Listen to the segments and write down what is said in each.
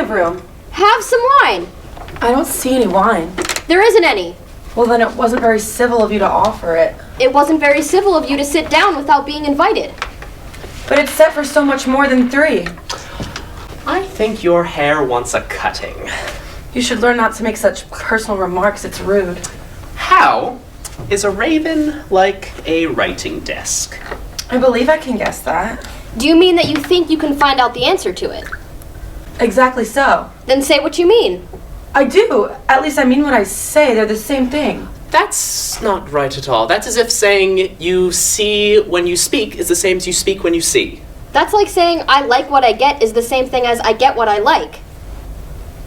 of room. Have some wine. I don't see any wine. There isn't any. Well, then it wasn't very civil of you to offer it. It wasn't very civil of you to sit down without being invited. But it's set for so much more than 3. I think your hair wants a cutting. You should learn not to make such personal remarks. It's rude. How is a raven like a writing desk? I believe I can guess that. Do you mean that you think you can find out the answer to it? Exactly so. Then say what you mean. I do. At least I mean what I say. They're the same thing. That's not right at all. That's as if saying you see when you speak is the same as you speak when you see. That's like saying I like what I get is the same thing as I get what I like.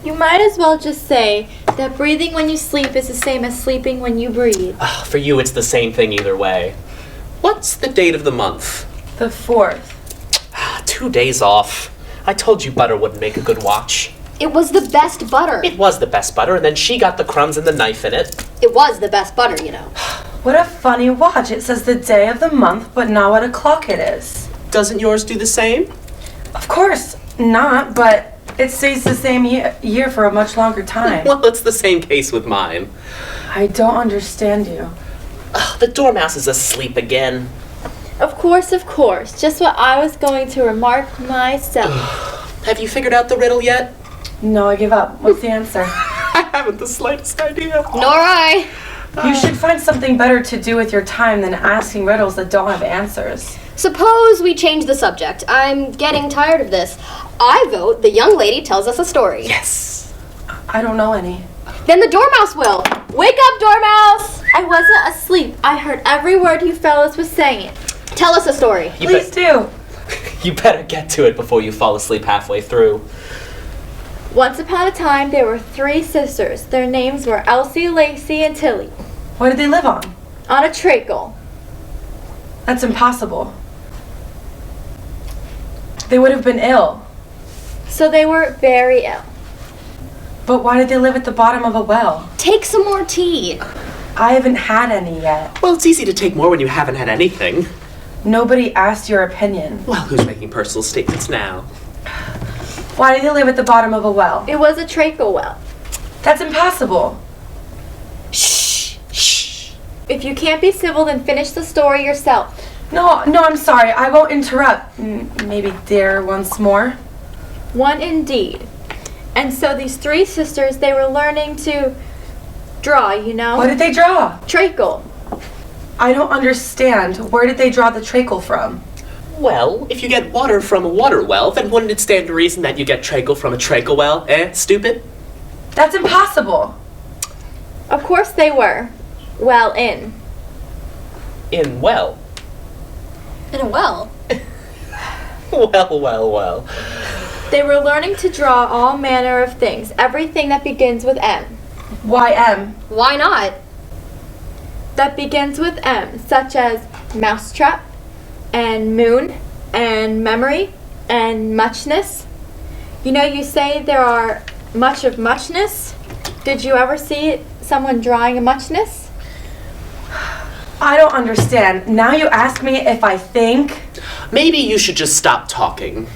You might as well just say that breathing when you sleep is the same as sleeping when you breathe. For you, it's the same thing either way. What's the date of the month? The 4th. 2 days off. I told you butter wouldn't make a good watch. It was the best butter. It was the best butter, and then she got the crumbs and the knife in it. It was the best butter, you know. What a funny watch. It says the day of the month, but not what o'clock it is. Doesn't yours do the same? Of course not, but it stays the same year for a much longer time. Well, it's the same case with mine. I don't understand you. The dormouse is asleep again. Of course, just what I was going to remark myself. Have you figured out the riddle yet? No, I give up. What's the answer? I haven't the slightest idea. Nor I. You should find something better to do with your time than asking riddles that don't have answers. Suppose we change the subject. I'm getting tired of this. I vote the young lady tells us a story. Yes. I don't know any. Then the dormouse will. Wake up, dormouse! I wasn't asleep. I heard every word you fellas was saying. Tell us a story. Please do. You better get to it before you fall asleep halfway through. Once upon a time, there were 3 sisters. Their names were Elsie, Lacey, and Tilly. What did they live on? On a treacle. That's impossible. They would have been ill. So they were very ill. But why did they live at the bottom of a well? Take some more tea. I haven't had any yet. Well, it's easy to take more when you haven't had anything. Nobody asked your opinion. Well, who's making personal statements now? Why did they live at the bottom of a well? It was a treacle well. That's impossible. Shh. Shh. If you can't be civil, then finish the story yourself. No, I'm sorry. I won't interrupt. Maybe dare once more. One indeed. And so these 3 sisters, they were learning to draw, you know? What did they draw? Treacle. I don't understand. Where did they draw the treacle from? Well, if you get water from a water well, then wouldn't it stand to reason that you get treacle from a treacle well? Stupid? That's impossible. Of course they were. Well, in. In well. In a well. Well. They were learning to draw all manner of things, everything that begins with M. Why M? Why not? That begins with M, such as mousetrap, and moon, and memory, and muchness. You know, you say there are much of muchness. Did you ever see someone drawing a muchness? I don't understand. Now you ask me if I think. Maybe you should just stop talking.